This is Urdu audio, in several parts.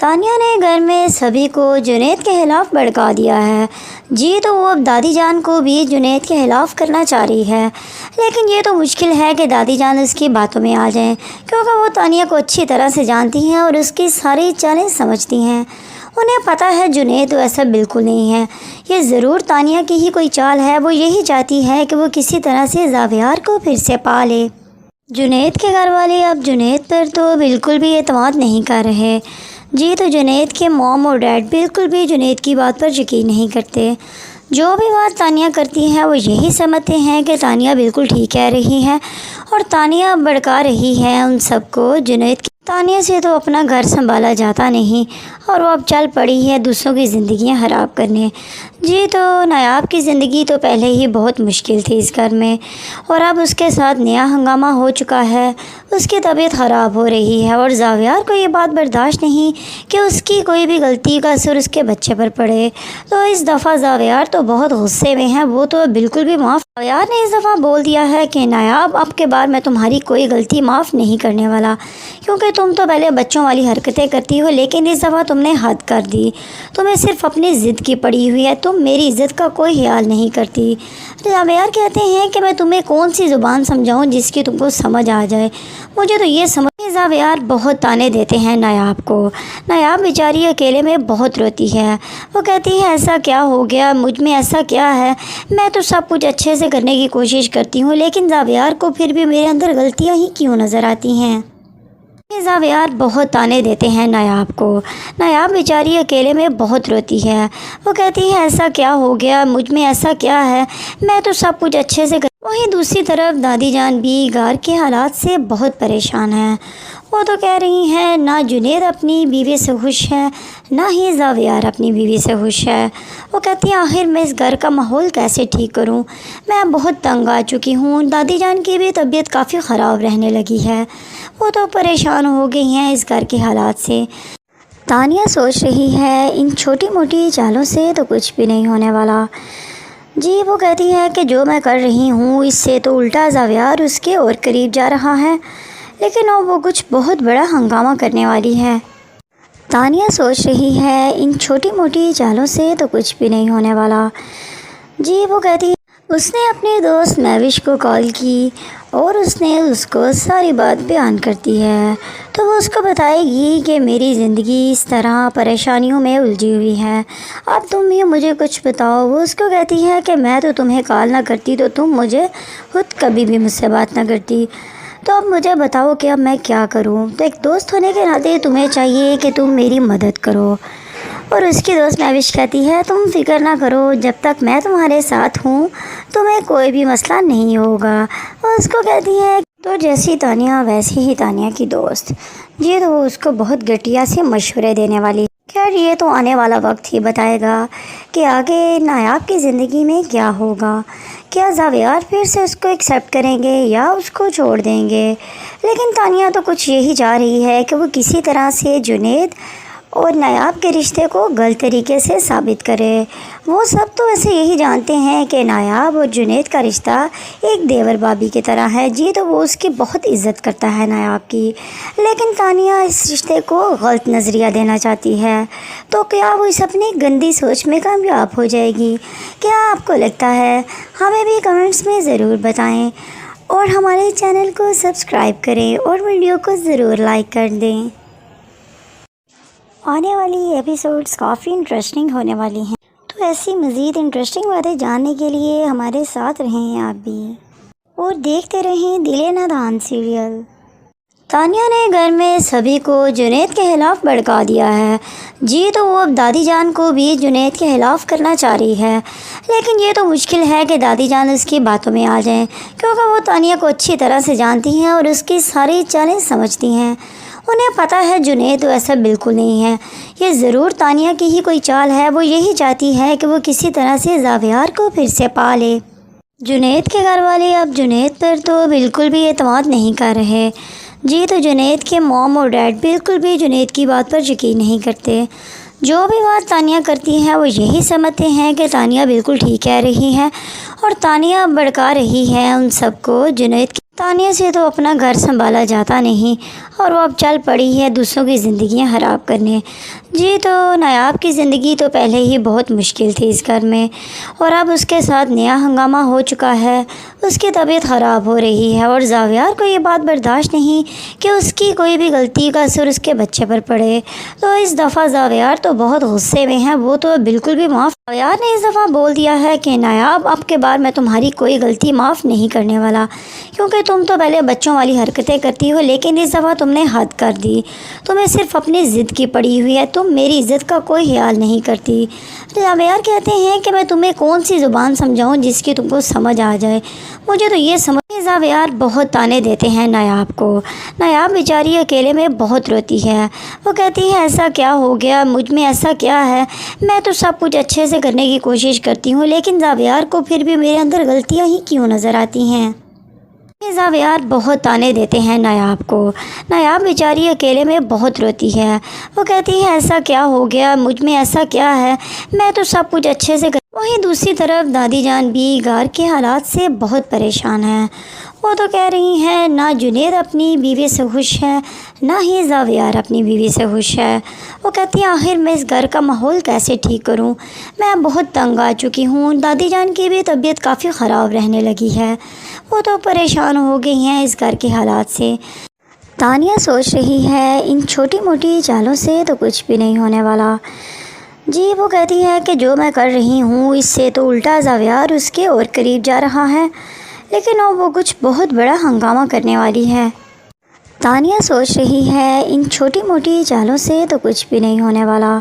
تانیہ نے گھر میں سبھی کو جنید کے خلاف بھڑکا دیا ہے۔ جی تو وہ اب دادی جان کو بھی جنید کے خلاف کرنا چاہ رہی ہے، لیکن یہ تو مشکل ہے کہ دادی جان اس کی باتوں میں آ جائیں، کیونکہ وہ تانیہ کو اچھی طرح سے جانتی ہیں اور اس کی ساری چالیں سمجھتی ہیں۔ انہیں پتہ ہے جنید ایسا بالکل نہیں ہے، یہ ضرور تانیہ کی ہی کوئی چال ہے۔ وہ یہی چاہتی ہے کہ وہ کسی طرح سے زاویار کو پھر سے پا لے۔ جنید کے گھر والے اب جنید پر تو بالکل بھی اعتماد نہیں کر رہے۔ جی تو جنید کے موم اور ڈیڈ بالکل بھی جنید کی بات پر یقین نہیں کرتے۔ جو بھی بات تانیہ کرتی ہے وہ یہی سمجھتے ہیں کہ تانیہ بالکل ٹھیک کہہ رہی ہے اور تانیہ بھڑکا رہی ہے ان سب کو جنید کی۔ تانیہ سے تو اپنا گھر سنبھالا جاتا نہیں اور وہ اب چل پڑی ہے دوسروں کی زندگیاں خراب کرنے۔ جی تو نایاب کی زندگی تو پہلے ہی بہت مشکل تھی اس گھر میں، اور اب اس کے ساتھ نیا ہنگامہ ہو چکا ہے۔ اس کی طبیعت خراب ہو رہی ہے اور زاویار کو یہ بات برداشت نہیں کہ اس کی کوئی بھی غلطی کا اثر اس کے بچے پر پڑے۔ تو اس دفعہ زاویار تو بہت غصے میں ہے، وہ تو بالکل بھی معاف۔ زاویار نے اس دفعہ بول دیا ہے کہ نایاب اب کے بعد میں تمہاری کوئی غلطی معاف نہیں کرنے والا، کیونکہ تم تو پہلے بچوں والی حرکتیں کرتی ہو، لیکن اس دفعہ تم نے حد کر دی۔ تمہیں صرف اپنی ضد کی پڑی ہوئی ہے، تم میری عزت کا کوئی خیال نہیں کرتی۔ زاویار کہتے ہیں کہ میں تمہیں کون سی زبان سمجھاؤں جس کی تم کو سمجھ آ جائے، مجھے تو یہ سمجھ۔ زاویار بہت تانے دیتے ہیں نایاب کو۔ نایاب بیچاری اکیلے میں بہت روتی ہے۔ وہ کہتی ہے ایسا کیا ہو گیا، مجھ میں ایسا کیا ہے، میں تو سب کچھ اچھے سے کرنے کی کوشش کرتی ہوں، لیکن زاویار کو پھر بھی میرے اندر غلطیاں ہی کیوں نظر آتی ہیں۔ زاویار بہت تانے دیتے ہیں نایاب کو۔ نایاب بیچاری اکیلے میں بہت روتی ہے۔ وہ کہتی ہے ایسا کیا ہو گیا، مجھ میں ایسا کیا ہے، میں تو سب کچھ اچھے سے وہیں دوسری طرف دادی جان بھی گھر کے حالات سے بہت پریشان ہیں۔ وہ تو کہہ رہی ہیں نہ جنید اپنی بیوی سے خوش ہے، نہ ہی زاویار اپنی بیوی سے خوش ہے۔ وہ کہتی ہیں آخر میں اس گھر کا ماحول کیسے ٹھیک کروں، میں بہت تنگ آ چکی ہوں۔ دادی جان کی بھی طبیعت کافی خراب رہنے لگی ہے، وہ تو پریشان ہو گئی ہیں اس گھر کے حالات سے۔ تانیہ سوچ رہی ہے ان چھوٹی موٹی چالوں سے تو کچھ بھی نہیں ہونے والا۔ جی وہ کہتی ہے کہ جو میں کر رہی ہوں اس سے تو الٹا زاویار اس کے اور قریب جا رہا ہے، لیکن وہ کچھ بہت بڑا ہنگامہ کرنے والی ہے۔ تانیہ سوچ رہی ہے ان چھوٹی موٹی چالوں سے تو کچھ بھی نہیں ہونے والا۔ جی وہ کہتی ہے اس نے اپنے دوست مہوش کو کال کی اور اس نے اس کو ساری بات بیان کرتی ہے، تو وہ اس کو بتائے گی کہ میری زندگی اس طرح پریشانیوں میں الجھی ہوئی ہے، اب تم ہی مجھے کچھ بتاؤ۔ وہ اس کو کہتی ہے کہ میں تو تمہیں کال نہ کرتی تو تم مجھے خود کبھی بھی مجھ سے بات نہ کرتی، تو اب مجھے بتاؤ کہ اب میں کیا کروں۔ تو ایک دوست ہونے کے ناطے تمہیں چاہیے کہ تم میری مدد کرو۔ اور اس کی دوست مہوش کہتی ہے تم فکر نہ کرو، جب تک میں تمہارے ساتھ ہوں تمہیں کوئی بھی مسئلہ نہیں ہوگا۔ اور اس کو کہتی ہے تو جیسی تانیہ ویسی ہی تانیہ کی دوست۔ جی تو وہ اس کو بہت گھٹیا سے مشورے دینے والی۔ خیر یہ تو آنے والا وقت ہی بتائے گا کہ آگے نایاب کی زندگی میں کیا ہوگا، کیا زاویار پھر سے اس کو ایکسیپٹ کریں گے یا اس کو چھوڑ دیں گے۔ لیکن تانیہ تو کچھ یہی چاہ رہی ہے کہ وہ کسی طرح سے جنید اور نایاب کے رشتے کو غلط طریقے سے ثابت کرے۔ وہ سب تو ایسے یہی جانتے ہیں کہ نایاب اور جنید کا رشتہ ایک دیور بھابھی کی طرح ہے۔ جی تو وہ اس کی بہت عزت کرتا ہے نایاب کی، لیکن تانیہ اس رشتے کو غلط نظریہ دینا چاہتی ہے۔ تو کیا وہ اس اپنی گندی سوچ میں کامیاب ہو جائے گی؟ کیا آپ کو لگتا ہے؟ ہمیں بھی کمنٹس میں ضرور بتائیں، اور ہمارے چینل کو سبسکرائب کریں اور ویڈیو کو ضرور لائک کر دیں۔ آنے والی ایپیسوڈز کافی انٹرسٹنگ ہونے والی ہیں، تو ایسی مزید انٹرسٹنگ باتیں جاننے کے لیے ہمارے ساتھ رہیں آپ بھی، اور دیکھتے رہیں دل نادان سیریل۔ تانیہ نے گھر میں سبھی کو جنید کے خلاف بھڑکا دیا ہے۔ جی تو وہ اب دادی جان کو بھی جنید کے خلاف کرنا چاہ رہی ہے، لیکن یہ تو مشکل ہے کہ دادی جان اس کی باتوں میں آ جائیں، کیونکہ وہ تانیہ کو اچھی طرح سے جانتی ہیں اور اس کی ساری چالیں سمجھتی ہیں۔ انہیں پتہ ہے جنید ایسا بالکل نہیں ہے، یہ ضرور تانیہ کی ہی کوئی چال ہے۔ وہ یہی چاہتی ہے کہ وہ کسی طرح سے زاویار کو پھر سے پا لے۔ جنید کے گھر والے اب جنید پر تو بالکل بھی اعتماد نہیں کر رہے۔ جی تو جنید کے موم اور ڈیڈ بالکل بھی جنید کی بات پر یقین نہیں کرتے۔ جو بھی بات تانیہ کرتی ہے وہ یہی سمجھتے ہیں کہ تانیہ بالکل ٹھیک کہہ رہی ہے اور تانیہ بھڑکا رہی ہے ان سب کو جنید کی۔ تانیہ سے تو اپنا گھر سنبھالا جاتا نہیں اور وہ اب چل پڑی ہے دوسروں کی زندگیاں خراب کرنے۔ جی تو نایاب کی زندگی تو پہلے ہی بہت مشکل تھی اس گھر میں، اور اب اس کے ساتھ نیا ہنگامہ ہو چکا ہے۔ اس کی طبیعت خراب ہو رہی ہے اور زاویار کو یہ بات برداشت نہیں کہ اس کی کوئی بھی غلطی کا اثر اس کے بچے پر پڑے۔ تو اس دفعہ زاویار تو بہت غصے میں ہے، وہ تو بالکل بھی معاف۔ زاویار نے اس دفعہ بول دیا ہے کہ نایاب اب کے بعد میں تمہاری کوئی غلطی معاف نہیں کرنے والا، کیونکہ تم تو پہلے بچوں والی حرکتیں کرتی ہو، لیکن اس دفعہ تم نے حد کر دی۔ تمہیں صرف اپنی ضد کی پڑی ہوئی ہے، تم میری عزت کا کوئی خیال نہیں کرتی۔ زاویار کہتے ہیں کہ میں تمہیں کون سی زبان سمجھاؤں جس کی تم کو سمجھ آ جائے، مجھے تو یہ سمجھ۔ زاویار بہت تانے دیتے ہیں نایاب کو۔ نایاب بیچاری اکیلے میں بہت روتی ہے۔ وہ کہتی ہے ایسا کیا ہو گیا، مجھ میں ایسا کیا ہے، میں تو سب کچھ اچھے سے کرنے کی کوشش کرتی ہوں، لیکن زاویار کو پھر بھی میرے اندر غلطیاں ہی کیوں نظر آتی ہیں۔ زاویار بہت تانے دیتے ہیں نایاب کو۔ نایاب بیچاری اکیلے میں بہت روتی ہے۔ وہ کہتی ہے ایسا کیا ہو گیا، مجھ میں ایسا کیا ہے، میں تو سب کچھ اچھے سے وہیں دوسری طرف دادی جان بھی گھر کے حالات سے بہت پریشان ہیں۔ وہ تو کہہ رہی ہیں نہ جنید اپنی بیوی سے خوش ہے، نہ ہی زاویار اپنی بیوی سے خوش ہے۔ وہ کہتی ہیں آخر میں اس گھر کا ماحول کیسے ٹھیک کروں، میں بہت تنگ آ چکی ہوں۔ دادی جان کی بھی طبیعت کافی خراب رہنے لگی ہے، وہ تو پریشان ہو گئی ہیں اس گھر کے حالات سے۔ تانیہ سوچ رہی ہے ان چھوٹی موٹی چالوں سے تو کچھ بھی نہیں ہونے والا۔ جی وہ کہتی ہے کہ جو میں کر رہی ہوں اس سے تو الٹا زاویار اس کے اور قریب جا رہا ہے، لیکن اب وہ کچھ بہت بڑا ہنگامہ کرنے والی ہے۔ تانیہ سوچ رہی ہے ان چھوٹی موٹی چالوں سے تو کچھ بھی نہیں ہونے والا۔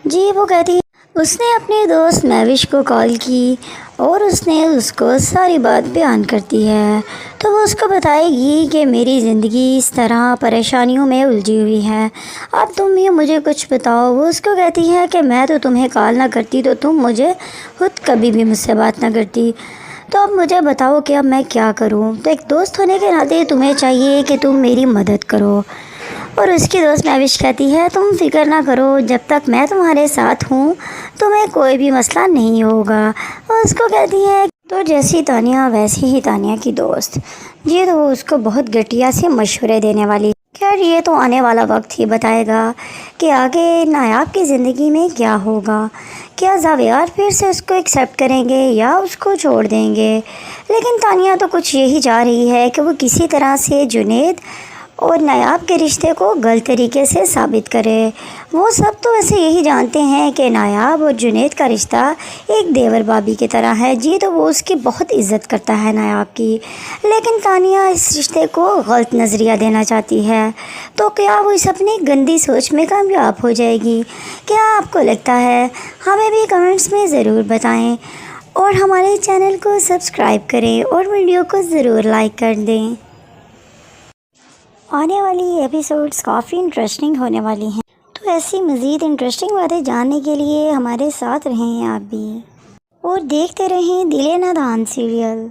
جی وہ کہتی ہے اس نے اپنے دوست مہوش کو کال کی اور اس نے اس کو ساری بات بیان کرتی ہے، تو وہ اس کو بتائے گی کہ میری زندگی اس طرح پریشانیوں میں الجھی ہوئی ہے، اب تم بھی مجھے کچھ بتاؤ۔ وہ اس کو کہتی ہے کہ میں تو تمہیں کال نہ کرتی تو تم مجھے خود کبھی بھی مجھ سے بات نہ کرتی، تو اب مجھے بتاؤ کہ اب میں کیا کروں۔ تو ایک دوست ہونے کے ناطے تمہیں چاہیے کہ تم میری مدد کرو۔ اور اس کی دوست مہوش کہتی ہے تم فکر نہ کرو، جب تک میں تمہارے ساتھ ہوں تمہیں کوئی بھی مسئلہ نہیں ہوگا۔ اور اس کو کہتی ہے تو جیسی تانیہ ویسی ہی تانیہ کی دوست، یہ تو وہ اس کو بہت گھٹیا سے مشورے دینے والی۔ خیر یہ تو آنے والا وقت ہی بتائے گا کہ آگے نایاب کی زندگی میں کیا ہوگا، کیا زاویار پھر سے اس کو ایکسیپٹ کریں گے یا اس کو چھوڑ دیں گے۔ لیکن تانیہ تو کچھ یہی چاہ رہی ہے کہ وہ کسی طرح سے جنید اور نایاب کے رشتے کو غلط طریقے سے ثابت کرے۔ وہ سب تو ایسے یہی جانتے ہیں کہ نایاب اور جنید کا رشتہ ایک دیور بھابھی کی طرح ہے۔ جی تو وہ اس کی بہت عزت کرتا ہے نایاب کی، لیکن تانیہ اس رشتے کو غلط نظریہ دینا چاہتی ہے۔ تو کیا وہ اس اپنی گندی سوچ میں کامیاب ہو جائے گی؟ کیا آپ کو لگتا ہے؟ ہمیں بھی کمنٹس میں ضرور بتائیں، اور ہمارے چینل کو سبسکرائب کریں اور ویڈیو کو ضرور لائک کر دیں۔ آنے والی ایپیسوڈز کافی انٹرسٹنگ ہونے والی ہیں، تو ایسی مزید انٹرسٹنگ باتیں جاننے کے لیے ہمارے ساتھ رہیں آپ بھی، اور دیکھتے رہیں دل نادان سیریل۔